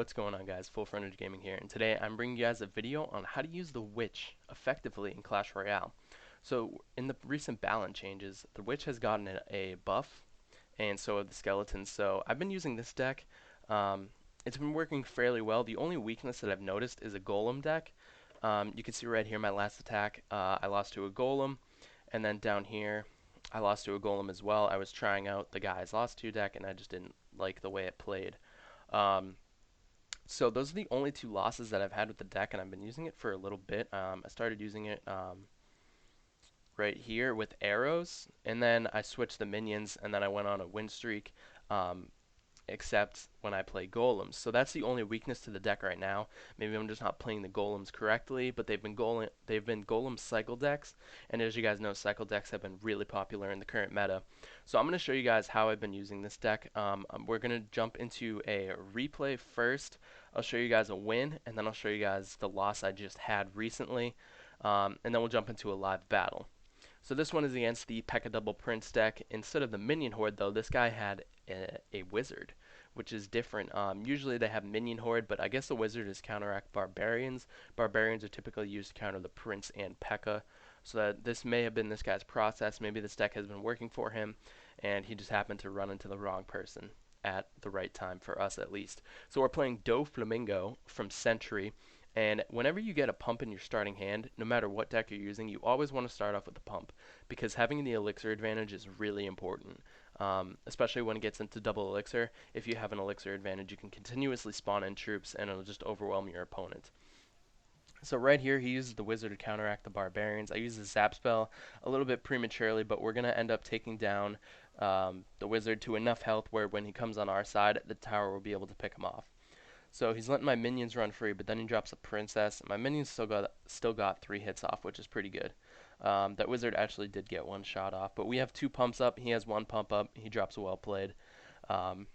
what's going on, guys? Full Frontage Gaming here, and today I'm bringing you guys a video on how to use the Witch effectively in Clash Royale. So in the recent balance changes, the Witch has gotten a buff, and so have the Skeletons. So I've been using this deck. Um, it's been working fairly well. The only weakness that I've noticed is a Golem deck. You can see right here my last attack, I lost to a Golem, and then down here I lost to a Golem as well. I was trying out the guy's lost to deck, and I just didn't like the way it played. Um, so those are the only two losses that I've had with the deck, and I've been using it for a little bit. I started using it right here with arrows, and then I switched the minions, and then I went on a win streak, um, except when I play golems. So that's the only weakness to the deck right now. Maybe I'm just not playing the golems correctly, but they've been golem cycle decks, and as you guys know, cycle decks have been really popular in the current meta. So I'm going to show you guys how I've been using this deck. We're going to jump into a replay first. I'll show you guys a win, and then I'll show you guys the loss I just had recently, and then we'll jump into a live battle. So this one is against the P.E.K.K.A. Double Prince deck. Instead of the Minion Horde, though, this guy had a Wizard, which is different. Usually they have Minion Horde, but I guess the Wizard is counteract Barbarians. Barbarians are typically used to counter the Prince and P.E.K.K.A. So that this may have been this guy's process. Maybe this deck has been working for him, and he just happened to run into the wrong person at the right time, for us at least. So we're playing Doflamingo from Sentry. And whenever you get a pump in your starting hand, no matter what deck you're using, you always want to start off with the pump, because having the elixir advantage is really important, especially when it gets into double elixir. If you have an elixir advantage, you can continuously spawn in troops, and it'll just overwhelm your opponent. So right here, he uses the wizard to counteract the barbarians. I use the zap spell a little bit prematurely, but we're going to end up taking down the wizard to enough health where when he comes on our side, the tower will be able to pick him off. So he's letting my minions run free, but then he drops a princess. My minions still got 3 hits off, which is pretty good. That wizard actually did get 1 shot off, but we have 2 pumps up. He has 1 pump up. He drops a well played. Um,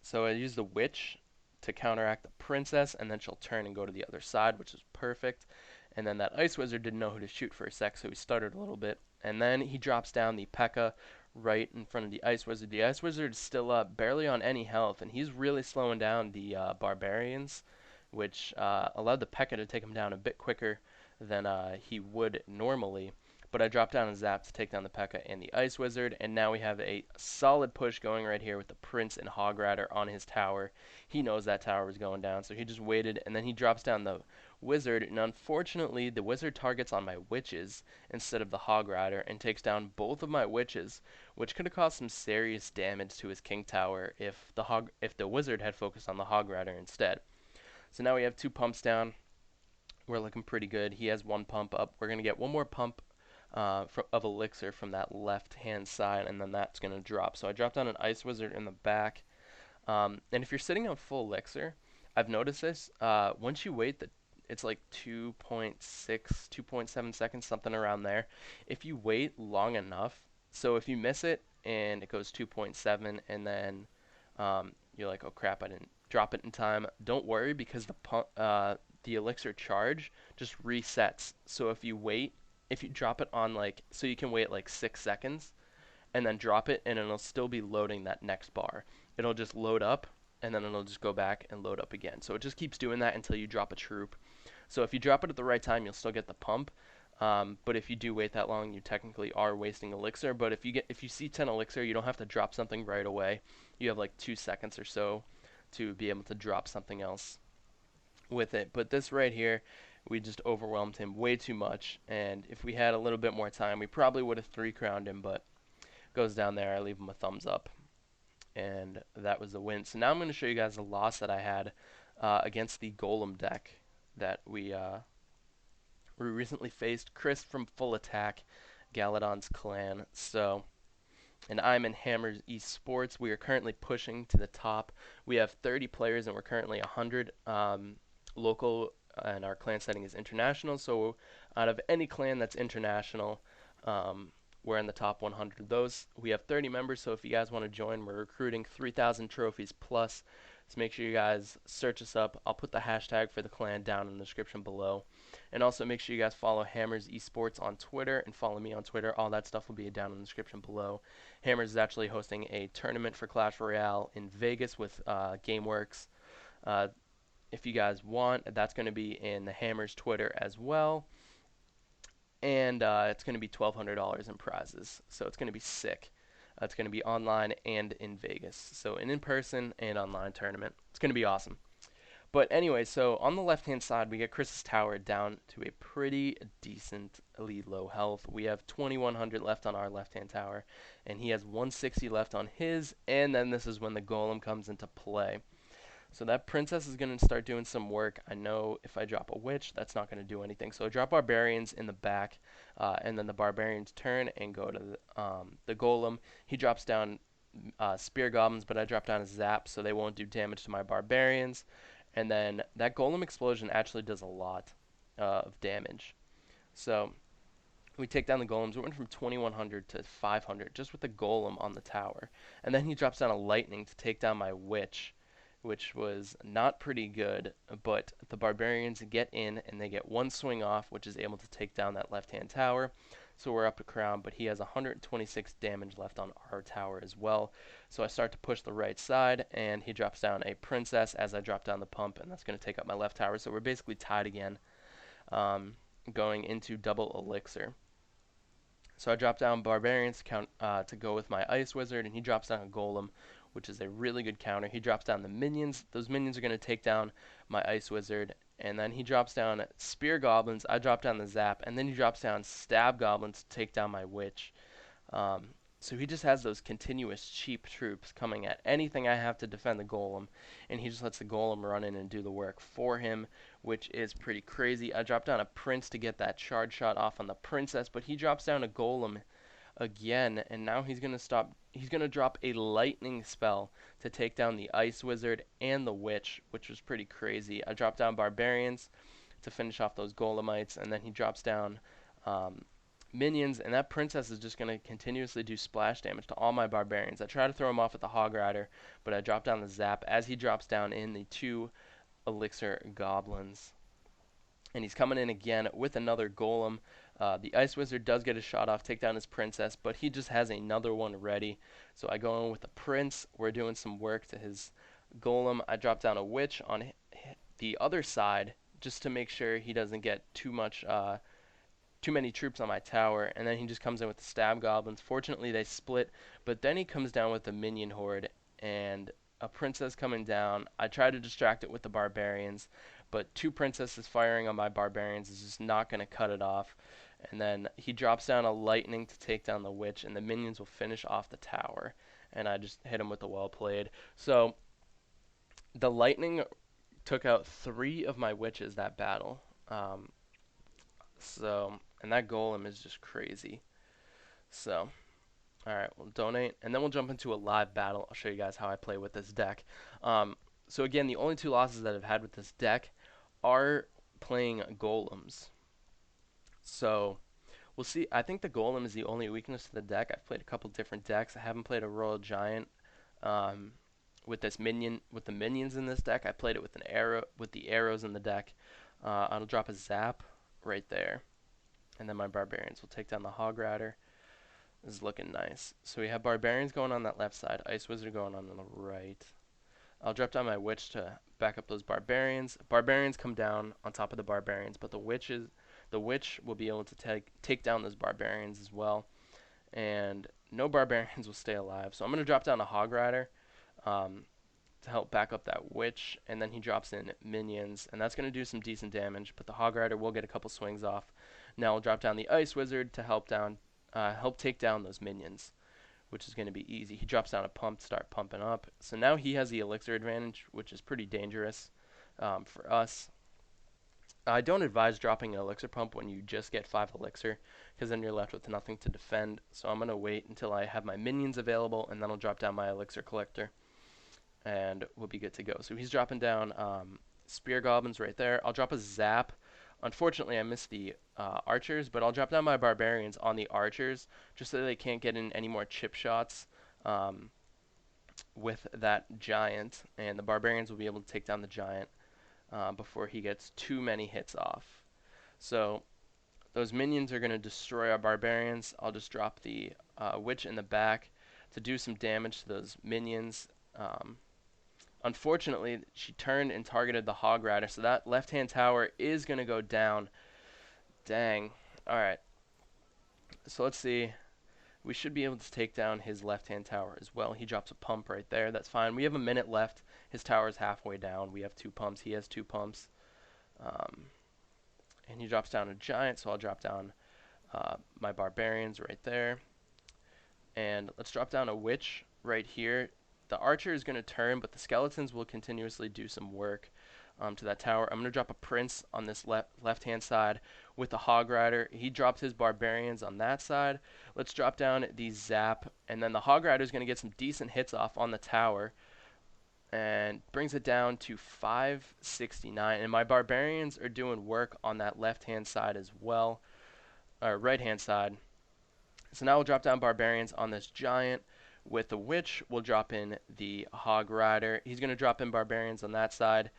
so I use the witch to counteract the princess, and then she'll turn and go to the other side, which is perfect. And then that ice wizard didn't know who to shoot for a sec, so he stuttered a little bit. And then he drops down the P.E.K.K.A. right in front of the ice wizard. The ice wizard is still up, barely on any health, and he's really slowing down the barbarians, which allowed the P.E.K.K.A. to take him down a bit quicker than he would normally. But I dropped down a zap to take down the P.E.K.K.A. and the ice wizard, and now we have a solid push going right here with the prince and hog rider on his tower. He knows that tower was going down, so he just waited, and then he drops down the wizard, and unfortunately the wizard targets on my witches instead of the hog rider and takes down both of my witches, which could have caused some serious damage to his king tower if the wizard had focused on the hog rider instead. So now we have 2 pumps down. We're looking pretty good. He has 1 pump up. We're going to get 1 more pump of elixir from that left hand side, and then that's going to drop. So I dropped down an ice wizard in the back. And if you're sitting on full elixir, I've noticed this. Once you wait, it's like 2.6, 2.7 seconds, something around there. If you wait long enough, so if you miss it and it goes 2.7, and then you're like, oh crap, I didn't drop it in time. Don't worry, because the elixir charge just resets. So if you drop it on so you can wait like 6 seconds and then drop it, and it'll still be loading that next bar. It'll just load up, and then it'll just go back and load up again. So it just keeps doing that until you drop a troop. So if you drop it at the right time, you'll still get the pump. But if you do wait that long, you technically are wasting elixir. But if you see 10 elixir, you don't have to drop something right away. You have like 2 seconds or so to be able to drop something else with it. But this right here, we just overwhelmed him way too much. And if we had a little bit more time, we probably would have 3-crowned him. But goes down there, I leave him a thumbs up. And that was the win. So now I'm going to show you guys the loss that I had against the Golem deck that we recently faced. Chris from Full Attack, Galadon's clan. So, and I'm in Hammers eSports. We are currently pushing to the top. We have 30 players, and we're currently 100 local, and our clan setting is international. So out of any clan that's international, we're in the top 100 of those. We have 30 members, so if you guys want to join, we're recruiting 3,000 trophies plus. So make sure you guys search us up. I'll put the hashtag for the clan down in the description below. And also make sure you guys follow Hammers Esports on Twitter and follow me on Twitter. All that stuff will be down in the description below. Hammers is actually hosting a tournament for Clash Royale in Vegas with GameWorks. Uh, if you guys want, that's going to be in the Hammers Twitter as well. And it's going to be $1,200 in prizes. So it's going to be sick. It's going to be online and in Vegas. So an in-person and online tournament. It's going to be awesome. But anyway, so on the left-hand side, we get Chris's tower down to a pretty decently low health. We have 2,100 left on our left-hand tower, and he has 160 left on his, and then this is when the golem comes into play. So that princess is going to start doing some work. I know if I drop a witch, that's not going to do anything. So I drop barbarians in the back, and then the barbarians turn and go to the golem. He drops down spear goblins, but I drop down a zap, so they won't do damage to my barbarians. And then that golem explosion actually does a lot of damage. So we take down the golems. We went from 2,100 to 500 just with the golem on the tower. And then he drops down a lightning to take down my witch, which was not pretty good. But the barbarians get in and they get one swing off, which is able to take down that left-hand tower. So we're up a crown, but he has 126 damage left on our tower as well. So I start to push the right side, and he drops down a princess as I drop down the pump, and that's going to take up my left tower. So we're basically tied again, going into double elixir. So I drop down barbarians to go with my ice wizard, and he drops down a golem, which is a really good counter. He drops down the minions. Those minions are going to take down my ice wizard, and then he drops down spear goblins. I drop down the zap, and then he drops down stab goblins to take down my witch. Um, so he just has those continuous cheap troops coming at anything I have to defend the golem, and he just lets the golem run in and do the work for him, which is pretty crazy. I dropped down a prince to get that charge shot off on the princess, but he drops down a golem again, and now he's gonna stop. He's gonna drop a lightning spell to take down the ice wizard and the witch, which was pretty crazy. I dropped down barbarians to finish off those golemites, and then he drops down um, minions, and that princess is just going to continuously do splash damage to all my barbarians. I try to throw him off with the hog rider, but I drop down the zap as he drops down in the 2 elixir goblins. And he's coming in again with another golem. The ice wizard does get a shot off, take down his princess, but he just has another one ready. So I go in with the prince. We're doing some work to his golem. I drop down a witch on the other side just to make sure he doesn't get too many troops on my tower, and then he just comes in with the stab goblins. Fortunately, they split, but then he comes down with the minion horde and a princess coming down. I try to distract it with the barbarians, but 2 princesses firing on my barbarians is just not going to cut it off. And then he drops down a lightning to take down the witch, and the minions will finish off the tower. And I just hit him with the well played. So the lightning took out 3 of my witches that battle. And that golem is just crazy. So, alright, we'll donate, and then we'll jump into a live battle. I'll show you guys how I play with this deck. So again, the only 2 losses that I've had with this deck are playing golems. So, we'll see. I think the golem is the only weakness to the deck. I've played a couple different decks. I haven't played a royal giant with the minions in this deck. I played it with an arrow, with the arrows in the deck. I'll drop a zap right there. And then my barbarians will take down the hog rider. This is looking nice. So we have barbarians going on that left side, ice wizard going on the right. I'll drop down my witch to back up those barbarians. Barbarians come down on top of the barbarians, but the witch will be able to take down those barbarians as well. And no barbarians will stay alive. So I'm going to drop down a hog rider to help back up that witch, and then he drops in minions, and that's going to do some decent damage, but the hog rider will get a couple swings off. Now I'll drop down the ice wizard to help take down those minions, which is going to be easy. He drops down a pump to start pumping up. So now he has the elixir advantage, which is pretty dangerous for us. I don't advise dropping an elixir pump when you just get 5 elixir, because then you're left with nothing to defend. So I'm going to wait until I have my minions available, and then I'll drop down my elixir collector, and we'll be good to go. So he's dropping down spear goblins right there. I'll drop a zap. Unfortunately, I missed the archers, but I'll drop down my barbarians on the archers just so they can't get in any more chip shots with that giant, and the barbarians will be able to take down the giant before he gets too many hits off. So those minions are going to destroy our barbarians. I'll just drop the witch in the back to do some damage to those minions. Unfortunately, she turned and targeted the Hog Rider, so that left-hand tower is going to go down. Dang. Alright, so let's see. We should be able to take down his left-hand tower as well. He drops a pump right there. That's fine. We have a minute left. His tower is halfway down. We have 2 pumps. He has 2 pumps. Um, and he drops down a giant, so I'll drop down my barbarians right there. And let's drop down a witch right here. The archer is going to turn, but the skeletons will continuously do some work to that tower. I'm going to drop a prince on this left-hand side with the hog rider. He dropped his barbarians on that side. Let's drop down the zap, and then the hog rider is going to get some decent hits off on the tower and brings it down to 569. And my barbarians are doing work on that left-hand side as well, or right-hand side. So now we'll drop down barbarians on this giant. With the witch, we'll drop in the hog rider. He's going to drop in barbarians on that side.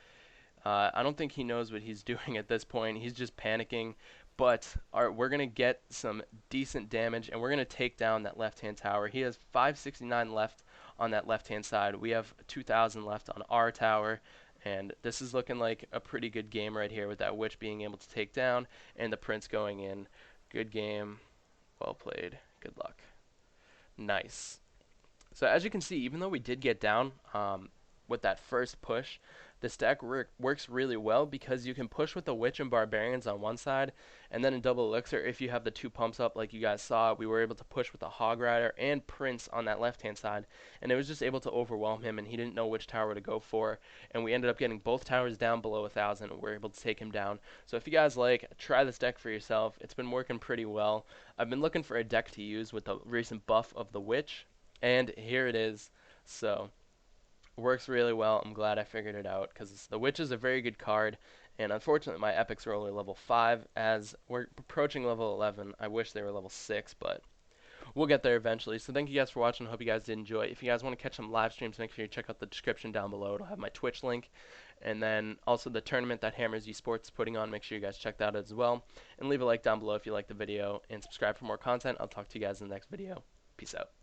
I don't think he knows what he's doing at this point. He's just panicking. But we're going to get some decent damage, and we're going to take down that left-hand tower. He has 569 left on that left-hand side. We have 2,000 left on our tower. And this is looking like a pretty good game right here with that witch being able to take down and the prince going in. Good game. Well played. Good luck. Nice. So as you can see, even though we did get down with that first push, this deck works really well because you can push with the witch and barbarians on one side, and then in double elixir, if you have the 2 pumps up like you guys saw, we were able to push with the hog rider and prince on that left hand side, and it was just able to overwhelm him, and he didn't know which tower to go for, and we ended up getting both towers down below 1,000, and we were able to take him down. So if you guys like, try this deck for yourself. It's been working pretty well. I've been looking for a deck to use with the recent buff of the witch, and here it is. So works really well. I'm glad I figured it out because the witch is a very good card, and unfortunately my epics are only level 5 as we're approaching level 11. I wish they were level 6, but we'll get there eventually. So thank you guys for watching. Hope you guys did enjoy. If you guys want to catch some live streams, make sure you check out the description down below. It'll have my Twitch link, and then also the tournament that Hammers eSports is putting on. Make sure you guys check that out as well, and leave a like down below if you like the video, and subscribe for more content. I'll talk to you guys in the next video. Peace out.